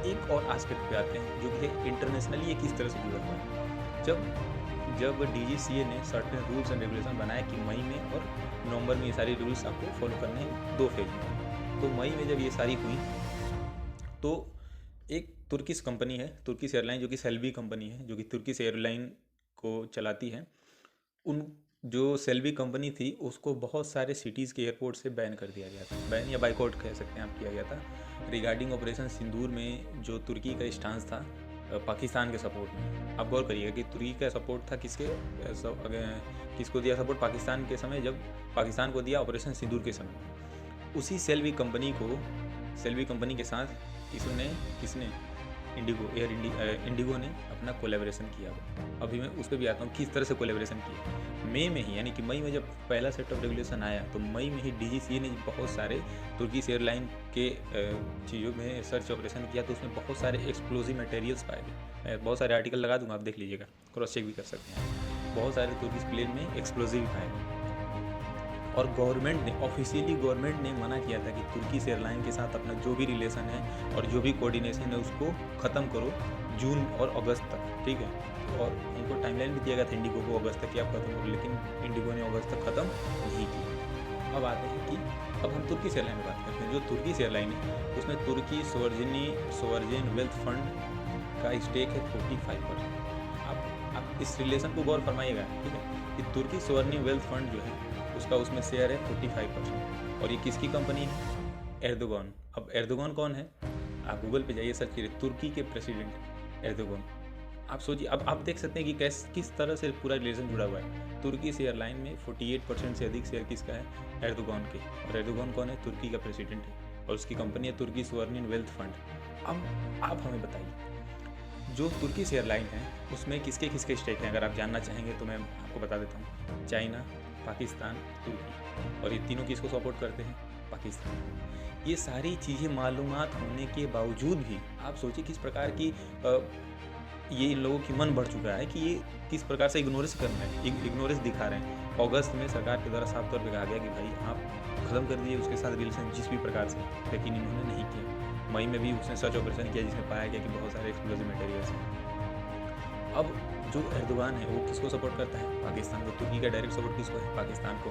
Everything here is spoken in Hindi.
एक और एस्पेक्ट पे आते हैं जो कि है इंटरनेशनली ये किस तरह से जुड़ा हुआ है। जब जब डीजीसीए ने सर्टेन रूल्स एंड रेगुलेशन बनाया कि मई में और नवंबर में ये सारी रूल्स आपको फॉलो करने हैं 2 फेज में। तो मई में जब ये सारी हुई तो एक तुर्किश कंपनी है, तुर्किश एयरलाइन, जो कि सेल्वी कंपनी है, जो कि तुर्किश एयरलाइन को चलाती है। उन जो सेल्वी कंपनी थी उसको बहुत सारे सिटीज़ के एयरपोर्ट से बैन कर दिया गया था। बैन या बाइकआउट कह सकते हैं आप, किया गया था रिगार्डिंग ऑपरेशन सिंदूर में जो तुर्की का स्टांस था पाकिस्तान के सपोर्ट में। आप गौर करिएगा कि तुर्की का सपोर्ट था किसके किसको दिया सपोर्ट? पाकिस्तान के समय, जब पाकिस्तान को दिया ऑपरेशन सिंदूर के समय। उसी सेल्वी कंपनी के साथ किसने इंडिगो ने अपना कोलैबोरेशन किया। अभी मैं उस पर भी आता हूँ किस तरह से कोलैबोरेशन किया। मई में ही, यानी कि मई में जब पहला सेट ऑफ रेगुलेशन आया तो मई में ही डीजीसीए ने बहुत सारे तुर्किश एयरलाइन के चीज़ों में सर्च ऑपरेशन किया, तो उसमें बहुत सारे एक्सप्लोजिव मटेरियल्स पाए गए। मैं बहुत सारे आर्टिकल लगा दूंगा, आप देख लीजिएगा, क्रॉस चेक भी कर सकते हैं। बहुत सारे तुर्किश प्लेन में एक्सप्लोजिव पाए गए और ऑफिशियली गवर्नमेंट ने मना किया था कि तुर्किश एयरलाइन के साथ अपना जो भी रिलेशन है और जो भी कोऑर्डिनेशन है उसको ख़त्म करो जून और अगस्त तक, ठीक है। और उनको टाइमलाइन भी दिया गया था इंडिगो को अगस्त तक कि आप खत्म करो, लेकिन इंडिगो ने अगस्त तक ख़त्म नहीं किया। अब आते हैं कि अब हम तुर्किश एयरलाइन की बात करते हैं। जो तुर्किश एयरलाइन है उसमें तुर्की सोवर्जिन वेल्थ फंड का स्टेक है 45%। आप इस रिलेशन को गौर फरमाइएगा, ठीक है। कि तुर्की सोवर्जिन वेल्थ फंड जो है उसका उसमें शेयर है 45%। और ये किसकी कंपनी है? एर्दोगन। अब एर्दोगन कौन है? आप गूगल पे जाइए, सर्च करिए, तुर्की के प्रेसिडेंट एर्दोगन। आप सोचिए, अब आप देख सकते हैं कि किस तरह से पूरा रिलेशन जुड़ा हुआ है। तुर्की से एयरलाइन में 48% से अधिक शेयर किसका है? एर्दोगन के। और एर्दोगन कौन है? तुर्की का प्रेसिडेंट है और उसकी कंपनी है तुर्की सोवर्जिन वेल्थ फंड। अब आप हमें बताइए, जो तुर्किश एयरलाइन है उसमें किसके किसके स्टेक हैं? अगर आप जानना चाहेंगे तो मैं आपको बता देता हूँ। चाइना, पाकिस्तान, तुर्की, और ये तीनों किसको सपोर्ट करते हैं? पाकिस्तान। ये सारी चीज़ें मालूमात होने के बावजूद भी आप सोचिए किस प्रकार की ये इन लोगों की मन बढ़ चुका है कि ये किस प्रकार से इग्नोरेंस कर रहे हैं, इग्नोरेंस दिखा रहे हैं। अगस्त में सरकार के द्वारा साफ तौर पर कहा गया कि भाई आप ख़त्म कर दीजिए उसके साथ रिलेशन जिस भी प्रकार से, लेकिन इन्होंने नहीं किया। मई में भी उसने सर्च ऑपरेशन किया जिसमें पाया गया कि बहुत सारे एक्सप्लोजिव मटेरियल्स हैं। अब जो एर्दोगान है वो किसको सपोर्ट करता है? पाकिस्तान को। तुर्की का डायरेक्ट सपोर्ट किसको है? पाकिस्तान को।